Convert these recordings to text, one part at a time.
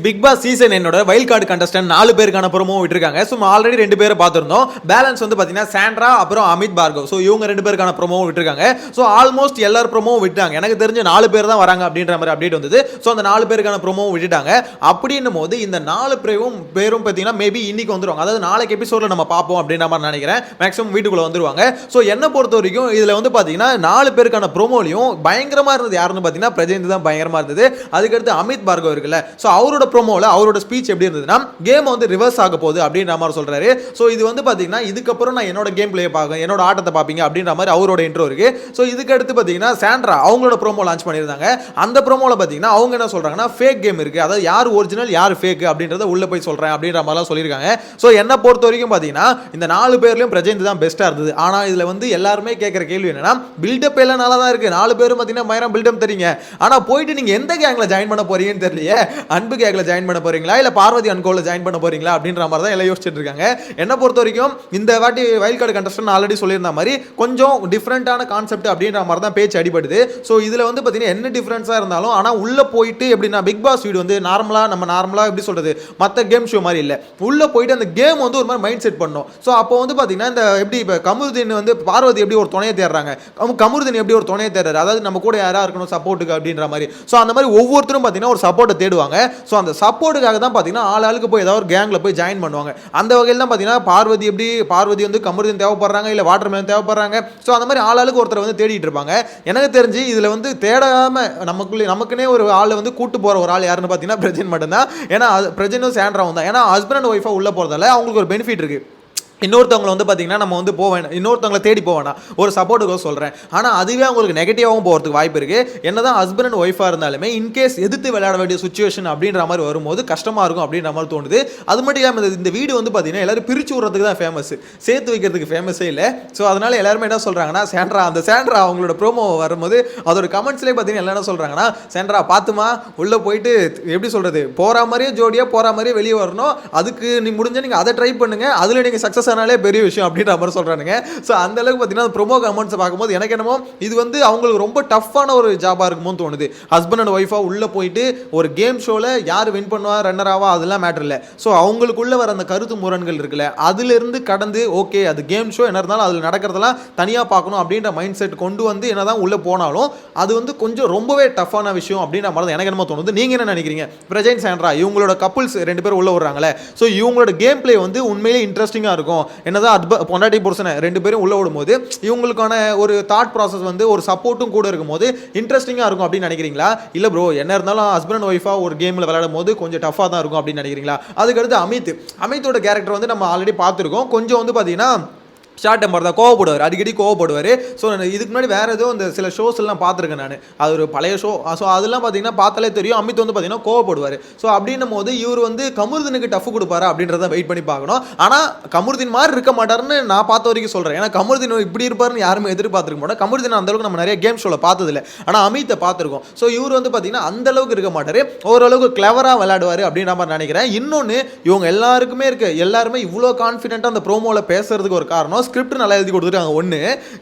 Big Boss season என்னோட wild card contestant 4 பேருக்கான promo விட்டுருக்காங்க. ஸோ ஆல்ரெடி 2 பேரை பார்த்துருந்தோம். பேலன்ஸ் வந்து பார்த்தீங்கன்னா சாண்ட்ரா அப்புறம் அமித் பார்கவ். ஸோ இவங்க 2 பேருக்கான ப்ரோமோ விட்டுருக்காங்க. ஸோ ஆல்மோஸ்ட் எல்லாரும் ப்ரோமோ விட்டாங்க. எனக்கு தெரிஞ்ச 4 பேர் தான் வராங்க அப்படின்ற மாதிரி அப்டேட் வந்தது. ஸோ அந்த 4 பேருக்கான ப்ரோமோ விட்டுட்டாங்க. அப்படின்னும் போது இந்த 4 பேரும் பார்த்தீங்கன்னா மேபி இன்னைக்கு வந்துருவாங்க. அதாவது நாளைக்கு எபிசோட்ல நம்ம பார்ப்போம் அப்படின்ற மாதிரி நினைக்கிறேன். மேக்ஸிமம் வீட்டுக்குள்ள வந்துருவாங்க. ஸோ என்ன பொறுத்த வரைக்கும் இதுல வந்து பார்த்தீங்கன்னா 4 பேருக்கான ப்ரோமோலையும் பயங்கரமா இருந்தது யாருன்னு பார்த்தீங்கன்னா பிரஜேந்த் தான் பயங்கரமா இருந்தது. அதுக்கடுத்து அமித் பார்கவ் இருக்குல்ல. ஸோ அவரோட ப்ரோமோல அவரோட ஸ்பீச் எப்படி இருந்ததுன்னா கேம் வந்து ரிவர்ஸ் ஆக போகுது அப்படின்ற மாதிரி சொல்றாரு. சோ இது வந்து பாத்தீங்கன்னா இதுக்கப்புறம் நான் என்னோட கேம் பிளே பார்க்க என்னோட ஆட்டத்தை பாப்பீங்க அப்படின்ற மாதிரி அவரோட இன்ட்ரோ இருக்கு. சோ இதுக்கு அடுத்து பாத்தீங்கன்னா சாண்ட்ரா அவங்களோட ப்ரோமோ லான்ச் பண்ணிருந்தாங்க. அந்த ப்ரோமோல பாத்தீங்கன்னா அவங்க என்ன சொல்றாங்கன்னா ஃபேக் கேம் இருக்கு, அதாவது யார் ஒரிஜினல் யார் ஃபேக் அப்படின்றத உள்ள போய் சொல்றேன் அப்படின்ற மாதிரிலாம் சொல்லியிருக்காங்க. சோ என்ன பொறுத்த வரைக்கும் பாத்தீங்கன்னா இந்த 4 பேர்லயும் பிரஜேந்த் தான் பெஸ்டா இருந்தது. ஆனா இதுல வந்து எல்லாருமே கேட்கிற கேள்வி என்னன்னா பில்டப் எல்லாம் நல்லா தான் இருக்கு, 4 பேரும் பாத்தீங்கன்னா பயங்கரம் பில்டப் தரீங்க, ஆனா போயிட்டு நீங்க எந்த கேங்ல ஜாயின் பண்ண போறீங்கன்னு தெரியலையே, அன்பு கேங்ல ஜாயின் பண்ண போறீங்களா இல்ல பார்வதி அன்கோல ஜாயின் பண்ண போறீங்களா அப்படின்ற மாதிரி தான் எல்லாம் யோசிச்சுட்டு இருக்காங்க. என்ன பொறுத்த வரைக்கும் இந்த வாட்டி வைல்ட் கார்டு கண்டஸ்டன்ட் ஆல்ரெடி சொல்லியிருந்த மாதிரி கொஞ்சம் டிஃபரெண்டான கான்செப்ட் அப்படின்ற மாதிரி தான் பேச்சு அடிபடுது. ஸோ இதுல வந்து பாத்தீங்கன்னா என்ன டிஃபரன்ஸா இருந்தாலும் ஆனா உள்ள போயிட்டு எப்படின்னா பிக் பாஸ் வீடு வந்து நார்மலா எப்படி சொல்றது மற்ற கேம் ஷோ மாதிரி இல்ல, உள்ள போயிட்டு அந்த கேம் வந்து ஒரு மாதிரி மைண்ட் செட் பண்ணும். ஸோ அப்போ வந்து பாத்தீங்கன்னா இந்த எப்படி இப்போ கமருதீன் வந்து பார்வதி எப்படி ஒரு துணையை தேடுறாங்க, கமருதீன் எப்படி ஒரு துணையை தேடுறாரு, அதாவது நம்ம கூட யாரா இருக்கணும் சப்போர்ட்டுக்கு அப்படின்ற மாதிரி. ஸோ அந்த மாதிரி ஒவ்வொருத்தரும் பாத்தீங்கன்னா ஒரு சப்போர்ட்டை தேடுவாங்க. ஸோ அந்த சப்போர்ட்டுக்காக தான் பாத்தீங்கன்னா ஆளுக்கு போய் ஏதாவது ஒரு கேங்ல போய் ஜாயின் பண்ணுவாங்க. அந்த வகையில் தான் பாத்தீங்கன்னா பார்வதி வந்து கமருதீன் தேவைப்படுறாங்க இல்ல வாட்டர்மேன் தேவைப்படுறாங்க. ஸோ அந்த மாதிரி ஆளுக்கு ஒருத்தர் வந்து தேடிட்டு இருப்பாங்க. எனக்கு தெரிஞ்சு இதுல வந்து தேடாம நமக்குன்னே ஒரு ஆள் வந்து கூட்டு போற ஒரு ஆள் யாருன்னு பாத்தீங்கன்னா பிரஜன் மட்டும் தான். ஏன்னா பிரஜனும் சாண்ட்ராவும் தான். ஏன்னா ஹஸ்பண்ட் அண்ட் ஒய்ஃபா உள்ள போறதால அவங்களுக்கு ஒரு பெனிஃபிட் இருக்கு. இன்னொருத்தவங்களை வந்து பார்த்தீங்கன்னா நம்ம வந்து போவேன், இன்னொருத்தவங்களை தேடி போவேனா ஒரு சப்போர்ட்டுக்கோ சொல்கிறேன். ஆனால் அதுவே அவங்களுக்கு நெகட்டிவாகவும் போகிறதுக்கு வாய்ப்பு இருக்குது. என்னதான் ஹஸ்பண்ட் அண்ட் ஒய்ஃபாக இருந்தாலுமே இன்கேஸ் எதிர்த்து விளையாட வேண்டிய சுச்சுவேஷன் அப்படின்ற மாதிரி வரும்போது கஷ்டமாக இருக்கும் அப்படின்ற மாதிரி தோணுது. அது மட்டும் இல்லாமல் இந்த வீடு வந்து பார்த்தீங்கன்னா எல்லாரும் பிரித்து விடுறதுக்கு தான் ஃபேமஸ், சேர்த்து வைக்கிறதுக்கு ஃபேமஸே இல்லை. ஸோ அதனால் எல்லாருமே என்ன சொல்கிறாங்கன்னா சாண்ட்ரா அவங்களோட ப்ரோமோ வரும்போது அதோட கமெண்ட்ஸ்லேயே பார்த்தீங்கன்னா எல்லாம் என்ன சொல்கிறாங்கன்னா சாண்ட்ரா பார்த்துமா உள்ளே போயிட்டு எப்படி சொல்கிறது போகிற மாதிரியே ஜோடியாக போகிற மாதிரியே வெளியே வரணும், அதுக்கு நீ முடிஞ்சால் நீங்கள் அதை ட்ரை பண்ணுங்கள், அதில் நீங்கள் சக்ஸஸ் ஆனாலே பெரிய விஷயம் அப்படின்ற மாதிரி சொல்றானுங்க. ஸோ அந்த அளவுக்கு பார்த்தீங்கன்னா ப்ரோமோ கமெண்ட்ஸ் பார்க்கும்போது எனக்கு என்னமோ இது வந்து அவங்களுக்கு ரொம்ப டஃப்பான ஒரு ஜாபாக இருக்குமோ தோணுது. ஹஸ்பண்ட் அண்ட் ஒய்ஃபா உள்ள போயிட்டு ஒரு கேம் ஷோவில் யார் வின் பண்ணுவா ரன்னர் ஆவா அதெல்லாம் மேட்டர் இல்லை. ஸோ அவங்களுக்குள்ள வர அந்த கருத்து முரண்கள் இருக்குல்ல அதிலிருந்து கடந்து ஓகே அது கேம் ஷோ என்ன இருந்தாலும் அதில் நடக்கிறதெல்லாம் தனியாக பார்க்கணும் அப்படின்ற மைண்ட் செட் கொண்டு வந்து என்னதான் உள்ள போனாலும் அது வந்து கொஞ்சம் ரொம்பவே டஃப்பான விஷயம் அப்படின்ற மாதிரி தான் எனக்கு என்னமோ தோணுது. நீங்க என்ன நினைக்கிறீங்க? பிரஜன் சாண்ட்ரா இவங்களோட கப்புள்ஸ் 2 பேரும் உள்ள வர்றாங்களே, ஸோ இவங்களோட கேம் பிளே வந்து உண்மையிலே இன்ட்ரெஸ்டிங்காக இருக்கும். என்னதான் பொண்டாட்டி புருஷனை 2 பேரும் உள்ள விடும்போது இவங்களுக்கான ஒரு தாட் ப்ராசஸ் வந்து ஒரு சப்போர்ட்டும் கூட இருக்கும்போது இன்ட்ரெஸ்டிங்காக இருக்கும் அப்படின்னு நினைக்கிறீங்களா? இல்லை ப்ரோ என்ன இருந்தாலும் ஹஸ்பண்ட் அண்ட் ஒய்ஃபா ஒரு கேமில் விளையாடும் போது கொஞ்சம் டஃபாக தான் இருக்கும் அப்படின்னு நினைக்கிறீங்களா? அதுக்கடுத்து அமித்தோட கேரக்டர் வந்து நம்ம ஆல்ரெடி பார்த்துருக்கோம். கொஞ்சம் வந்து பார்த்தீங்கன்னா ஷார்ட் டெம்பர் தான், கோவப்படுவார், அடிக்கடி கோவப்படுவார். ஸோ இதுக்கு முன்னாடி வேறு ஏதோ இந்த சில ஷோஸ் எல்லாம் பார்த்துருக்கேன் நான், அது ஒரு பழைய ஷோ. ஸோ அதெல்லாம் பார்த்தீங்கன்னா பார்த்தாலே தெரியும் அமித் வந்து பார்த்தீங்கன்னா கோவப்படுவார். ஸோ அப்படின்னும் போது இவர் வந்து கமருதீனுக்கு டஃப் கொடுப்பாரா அப்படின்றத வெயிட் பண்ணி பார்க்கணும். ஆனால் கமருதீன் மாதிரி இருக்க மாட்டாருன்னு நான் பார்த்த வரைக்கும் சொல்கிறேன். ஏன்னா கமருதீன் இப்படி இருப்பாருன்னு யாருமே எதிர்பார்த்துருக்க மாட்டோம். கமருதீன் அந்த அளவுக்கு நம்ம நிறைய கேம் ஷோவில் பார்த்ததில்லை, ஆனால் அமித்தை பார்த்துருக்கோம். ஸோ இவர் வந்து பார்த்தீங்கன்னா அந்த அளவுக்கு இருக்க மாட்டார், ஓரளவுக்கு கிளவராக விளையாடுவார் அப்படின்ற மாதிரி நினைக்கிறேன். இன்னொன்று இவங்க எல்லாருமே இவ்வளோ கான்ஃபிடென்ட்டாக அந்த ப்ரோமோவில் பேசுறதுக்கு ஒரு காரணம் ஸ்கிரிப்ட் நல்லா எழுதி கொடுத்துட்டாங்க ஒன்று.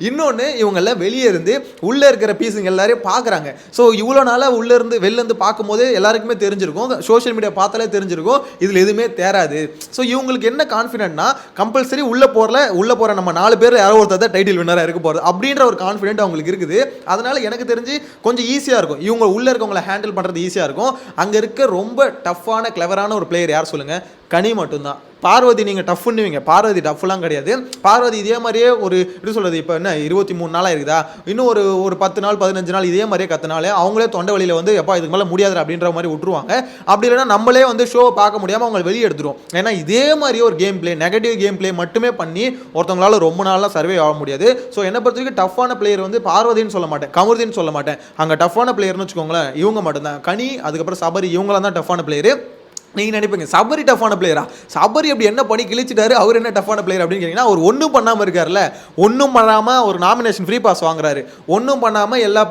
இன்னொன்று இவங்க எல்லாம் வெளியே இருந்து உள்ளே இருக்கிற பீஸுங்க எல்லாரையும் பார்க்குறாங்க. ஸோ இவ்வளோ நாளாக வெளிலேருந்து பார்க்கும்போது எல்லாருக்குமே தெரிஞ்சிருக்கும், சோஷியல் மீடியா பார்த்தாலே தெரிஞ்சிருக்கும் இதில் எதுவுமே தேராது. ஸோ இவங்களுக்கு என்ன கான்ஃபிடென்ட்னா கம்பல்சரி உள்ளே போகிற நம்ம 4 பேர் யாரோ ஒருத்தர் தான் டைட்டில் வின்னராக இருக்க போகிறது அப்படின்ற ஒரு கான்ஃபிடென்ட் அவங்களுக்கு இருக்குது. அதனால் எனக்கு தெரிஞ்சு கொஞ்சம் ஈஸியாக இருக்கும், இவங்க உள்ளே இருக்கவங்களை ஹேண்டில் பண்ணுறது ஈஸியாக இருக்கும். அங்கே இருக்க ரொம்ப டஃப்பான கிளவரான ஒரு பிளேயர் யார் சொல்லுங்கள்? கனி மட்டும்தான். பார்வதி நீங்கள் டஃப் பண்ணுவீங்க, பார்வதி டஃப்லாம் கிடையாது. பார்வதி இதே மாதிரியே ஒரு எப்படி சொல்கிறது இப்போ என்ன 23 நாளாக இருக்குதா, இன்னும் ஒரு 10 நாள் 15 நாள் இதே மாதிரியே கத்தினாலே அவங்களே தொண்டை வழியில் வந்து எப்பா இதுக்கு மேலே முடியாது அப்படின்ற மாதிரி விட்டுருவாங்க. அப்படி இல்லைன்னா நம்மளே வந்து ஷோ பார்க்க முடியாமல் அவங்களை வெளியே எடுத்துரும். ஏன்னா இதே மாதிரியே ஒரு game play negative game play மட்டுமே பண்ணி ஒருத்தவங்களால ரொம்ப நாளாக சர்வே ஆக முடியாது. ஸோ என்னை பொறுத்த வரைக்கும் டஃப்பான பிளேயர் வந்து பார்வதின்னு சொல்ல மாட்டேன், கமருதீன்னு சொல்ல மாட்டேன். அங்கே டஃப்பான பிளேயர்னு வச்சுக்கோங்களேன் இவங்க மட்டும்தான். கனி அதுக்கப்புறம் சபரி இவங்களாம் தான் டஃப்பான பிளேயர். நீங்கள் நினைப்பீங்க சபரி டஃப்பான பிளேயரா, சபரி அப்படி என்ன பண்ணி கிழிச்சிட்டாரு, அவர் என்ன டஃப்பான பிளேயர் அப்படின்னு கேட்டிங்கன்னா அவர் ஒன்றும் பண்ணாமல் இருக்கார்ல, ஒன்றும் பண்ணாமல் ஒரு நாமினேஷன் ஃப்ரீ பாஸ் வாங்குறாரு, ஒன்றும் பண்ணாமல் எல்லா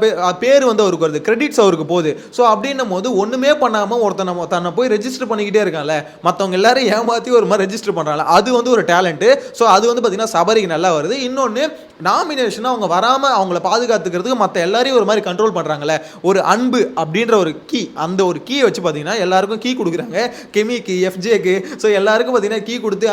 பேர் வந்து அவருக்கு வருது, கிரெடிட்ஸ் அவருக்கு போகுது. ஸோ அப்படின்னும் போது ஒன்றுமே பண்ணாமல் ஒருத்தனை தன்னை போய் ரெஜிஸ்டர் பண்ணிக்கிட்டே இருக்கான்ல, மற்றவங்க எல்லாரும் ஏமாற்றி ஒரு மாதிரி ரெஜிஸ்டர் பண்ணுறாங்க, அது வந்து ஒரு டேலண்ட்டு. ஸோ அது வந்து பார்த்தீங்கன்னா சபரிக்கு நல்லா வருது. இன்னொன்று நாமினேஷன் அவங்க வராமல் அவங்கள பாதுகாத்துக்கிறதுக்கு மற்ற எல்லாரையும் ஒரு மாதிரி கண்ட்ரோல் பண்ணுறாங்களே, ஒரு அன்பு அப்படின்ற ஒரு கீ, அந்த ஒரு கீயை வச்சு பார்த்தீங்கன்னா எல்லாருக்கும் கீ கொடுக்குறாங்க. கெமிக்கு, எஃப்ஜேக்கு, ஸோ எல்லாருக்கும் பார்த்தீங்கன்னா கீ கொடுத்து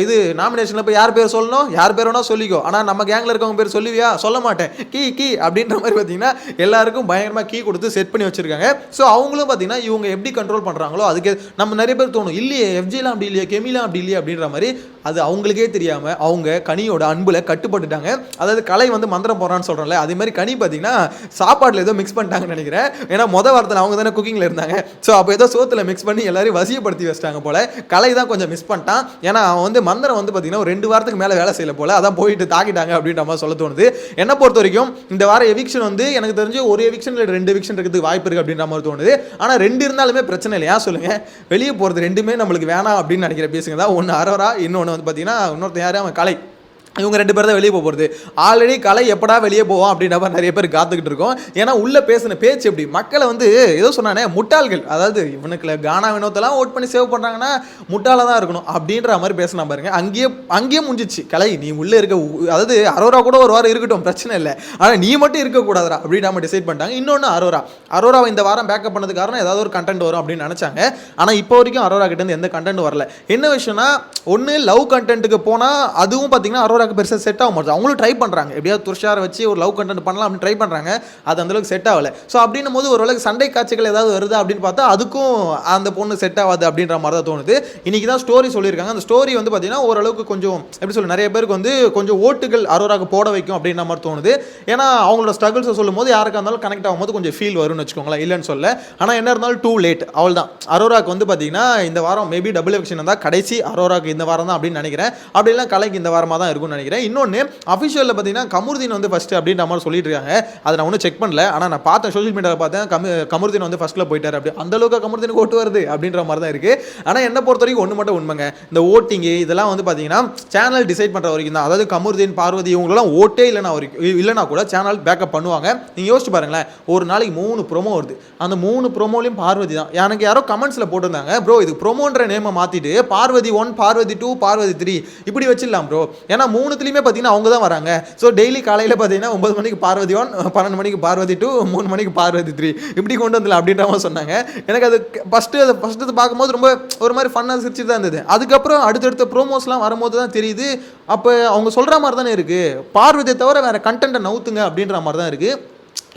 இது நாமினேஷனில் போய் யார் பேர் சொல்லணும், யார் பேர் வேணா சொல்லிக்கோ, ஆனால் நம்ம கேங்கில் இருக்கவங்க பேர் சொல்லுவியா, சொல்ல மாட்டேன், கீ கீ அப்படின்ற மாதிரி பார்த்தீங்கன்னா எல்லாருக்கும் பயங்கரமாக கீ கொடுத்து செட் பண்ணி வச்சிருக்காங்க. ஸோ அவங்களும் பார்த்தீங்கன்னா இவங்க எப்படி கண்ட்ரோல் பண்ணுறாங்களோ அதுக்கு நம்ம நிறைய பேர் தோணும், இல்லையே எஃப்ஜேலாம் அப்படி இல்லையே, கெமிலாம் அப்படி இல்லையே அப்படின்ற மாதிரி. அது அவங்களுக்கே தெரியாமல் அவங்க கனியோட அன்புல கட்டுப்பட்டுட்டாங்க. அதாவது கலை வந்து மந்திரம் போறான்னு சொல்கிறோம்ல, அதே மாதிரி கனி பார்த்தீங்கன்னா சாப்பாட்டில் ஏதோ மிக்ஸ் பண்ணிட்டாங்கன்னு நினைக்கிறேன். ஏன்னா வாரத்தில் அவங்க தானே குக்கிங்கில் இருந்தாங்க. ஸோ அப்போ ஏதோ சோத்தில் மிக்ஸ் பண்ணி எல்லாரையும் வசியப்படுத்தி வச்சிட்டாங்க போல. கலை தான் கொஞ்சம் மிஸ் பண்ணிட்டான். ஏன்னா அவன் வந்து மந்திரம் வந்து பார்த்தீங்கன்னா ஒரு 2 வாரத்துக்கு மேலே வேலை செய்யல போல, அதான் போயிட்டு தாக்கிட்டாங்க அப்படின்ற மாதிரி சொல்ல தோணுது. என்ன பொறுத்த வரைக்கும் இந்த வாரம் எவிக்ஷன் வந்து எனக்கு தெரிஞ்சு ஒரு எவிக்ஷன் இல்லை 2 எவிக்ஷன் இருக்கிறதுக்கு வாய்ப்பு இருக்குது அப்படின்ற மாதிரி தோணுது. ஆனால் 2 இருந்தாலுமே பிரச்சனை இல்லையா சொல்லுங்க, வெளியே போகிறது 2மே நம்மளுக்கு வேணாம் அப்படின்னு நினைக்கிற பேசுங்க தான். ஒன்று அரோரா, இன்னொன்று வந்து பார்த்தீங்கன்னா இன்னொருத்தன் யாரு, அவன் கலை. இவங்க 2 பேர் தான் வெளியே போகிறது. ஆல்ரெடி கலை எப்படா வெளியே போவோம் அப்படின்ற மாதிரி நிறைய பேர் காத்துக்கிட்டு இருக்கோம். ஏன்னா உள்ள பேசின பேச்சு எப்படி மக்களை வந்து ஏதோ சொன்னானே முட்டாள்கள், அதாவது இவனுக்குள்ள கானா வினோத்தெல்லாம் ஓட் பண்ணி சேவ் பண்ணுறாங்கன்னா முட்டாளாக தான் இருக்கணும் அப்படின்ற மாதிரி பேசினா பாருங்க. அங்கேயே முடிஞ்சிச்சு. கலை நீ உள்ளே இருக்க, அதாவது அரோரா கூட ஒரு வாரம் இருக்கட்டும் பிரச்சனை இல்லை, ஆனால் நீ மட்டும் இருக்கக்கூடாதா அப்படின்னு நம்ம டிசைட் பண்ணிட்டாங்க. இன்னொன்று அரோராவை இந்த வாரம் பேக்கப் பண்ணது காரணம் ஏதாவது ஒரு கண்டென்ட் வரும் அப்படின்னு நினச்சாங்க. ஆனால் இப்போ வரைக்கும் அரோரா கிட்ட இருந்து எந்த கண்டென்ட் வரல. என்ன விஷயம்னா, ஒன்று லவ் கண்டென்ட்டுக்கு போனால் அதுவும் பார்த்தீங்கன்னா அரோரா பெருசாக செட் ஆக மாட்டேன். அவங்களும் ட்ரை பண்ணுறாங்க, எப்படியாவது துஷாரை வச்சு ஒரு லவ் கண்டென்ட் பண்ணலாம் அப்படின்னு ட்ரை பண்ணுறாங்க. அது அந்தளவுக்கு செட் ஆகலை. ஸோ அப்படின்னும் போது ஓரளவுக்கு சண்டை காட்சிகள் ஏதாவது வருது அப்படின்னு பார்த்தா அதுக்கும் அந்த பொண்ணு செட் ஆகாது அப்படின்ற மாதிரி தான் தோணுது. இன்றைக்கி தான் ஸ்டோரி சொல்லியிருக்காங்க. அந்த ஸ்டோரி வந்து பார்த்தீங்கன்னா ஓரளவுக்கு கொஞ்சம் எப்படி சொல்ல, நிறைய பேருக்கு வந்து கொஞ்சம் ஓட்டுகள் அரோராக்கு போட வைக்கும் அப்படின்ற மாதிரி தோணுது. ஏன்னா அவங்களோட ஸ்ட்ரகிள்ஸை சொல்லும் போது யாருக்காக இருந்தாலும் கனெக்ட் ஆகும்போது கொஞ்சம் ஃபீல் வரும்னு வச்சுக்கோங்களேன், இல்லைன்னு சொல்ல. ஆனால் என்ன இருந்தாலும் டூ லேட், அவள் தான். அரோராக்கு வந்து பார்த்தீங்கன்னா இந்த வாரம் மேபி டபுள் எவிக்ஷன் தான் கடைசி, அரோராக்கு இந்த வாரம் தான் அப்படின்னு நினைக்கிறேன். அப்படிலாம் கலைக்கு இந்த வாரமாக தான் இருக்கும்னு நினைக்கிறேன். இன்னொன்று அஃபிஷியலில் பார்த்தீங்கன்னா கமருதீன் வந்து ஃபஸ்ட்டு அப்படின்ற மாதிரி சொல்லிட்டு இருக்காங்க. அதை நான் ஒன்றும் செக் பண்ணல, ஆனால் நான் பார்த்தேன் சோஷியல் மீடியாவில் பார்த்தேன் கமருதீன் வந்து ஃபஸ்ட்டில் போயிட்டார். அப்படி அந்த அளவுக்கு கமருதீனுக்கு ஓட்டு வருது அப்படின்ற மாதிரி தான் இருக்குது. ஆனால் என்ன பொறுத்த வரைக்கும் ஒன்று மட்டும் உண்மைங்க, இந்த ஓட்டிங்கு இதெல்லாம் வந்து பார்த்தீங்கன்னா சேனல் டிசைட் பண்ணுற வரைக்கும் தான். அதாவது கமருதீன், பார்வதி இவங்களெல்லாம் ஓட்டே இல்லைனா கூட சேனல் பேக்கப் பண்ணுவாங்க. நீங்கள் யோசிச்சு பாருங்களேன், ஒரு நாளைக்கு 3 ப்ரோமோ வருது. அந்த 3 ப்ரோமோலையும் பார்வதி தான். எனக்கு யாரோ கமெண்ட்ஸில் போட்டிருந்தாங்க, ப்ரோ இது ப்ரோமோன்ற நேமை மாற்றிட்டு பார்வதி 1, பார்வதி 2, பார்வதி 3 இப்படி வச்சிடலாம் ப்ரோ. ஏன்னா 3த்துலையுமே பார்த்தீங்கன்னா அவங்க தான் வராங்க. ஸோ டெய்லி காலையில் பார்த்தீங்கன்னா 9 மணிக்கு பார்வதி 1, 12 மணிக்கு பார்வதி 2, 3 மணிக்கு பார்வதி 3 இப்படி கொண்டு வந்துடலாம் அப்படின்ற மாதிரி சொன்னாங்க. எனக்கு அது ஃபஸ்ட்டு பார்க்கும்போது ரொம்ப ஒரு மாதிரி ஃபன்னாக சிரிச்சுட்டு தான் இருந்தது. அதுக்கப்புறம் அடுத்தடுத்த ப்ரோமோஸ்லாம் வரும்போது தான் தெரியுது, அப்போ அவங்க சொல்கிற மாதிரி தானே இருக்குது, பார்வதியை தவிர வேறு கண்டென்ட்டை நவுத்துங்க அப்படின்ற மாதிரி தான் இருக்குது.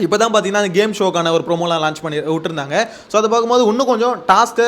இப்போ தான் பார்த்தீங்கன்னா அந்த கேம் ஷோக்கான ஒரு ப்ரோமோலாம் லான்ச் பண்ணி விட்டுருந்தாங்க. ஸோ அதை பார்க்கும்போது இன்னும் கொஞ்சம் டாஸ்க்கு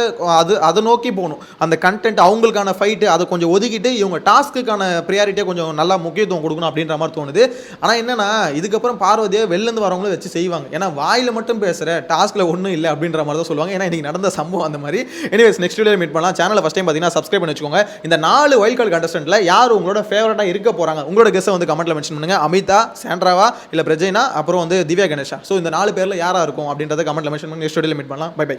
அதை நோக்கி போகணும். அந்த கண்டென்ட் அவங்களுக்கான ஃபைட்டு அதை கொஞ்சம் ஒதுக்கிட்டு இவங்க டாஸ்க்குக்கான ப்ரியாரிட்டியாக கொஞ்சம் நல்லா முக்கியத்துவம் கொடுக்கணும் அப்படின்ற மாதிரி தோணுது. ஆனால் என்னன்னா இதுக்கப்புறம் பார்வதியை வெளிலேருந்து வரவங்களும் வச்சு செய்வாங்க. ஏன்னா வாயில் மட்டும் பேசுகிற டாஸ்க்கில் ஒன்றும் இல்லை அப்படின்ற மாதிரி தான் சொல்லுவாங்க. ஏன்னா இன்றைக்கி நடந்த சம்பவம் அந்த மாதிரி. எனிவேஸ் நெக்ஸ்ட் வீடியோ மீட் பண்ணலாம். சேனலை ஃபஸ்ட் டைம் பார்த்தீங்கன்னா சப்ஸ்கிரைப் பண்ணி வச்சுக்கோங்க. இந்த 4 வைல்ட் கார்டு கண்டஸ்டன்ட்டில் யார் உங்களோட ஃபேவரட்டாக இருக்க போகிறாங்க, உங்களோட கெஸ்ஸை வந்து கமெண்ட்டில் மென்ஷன் பண்ணுங்கள். அமிதா, சாண்ட்ராவா, இல்லை பிரஜைனா, அப்புறம் வந்து திவ்யா கணேஷா. ஸோ இந்த 4 பேரில் யாராக இருக்கும் அப்படின்றத கமெண்ட்டில் மென்ஷன் பண்ணி நெக்ஸ்ட் வீடியோவில் மீட் பண்ணலாம். Bye by.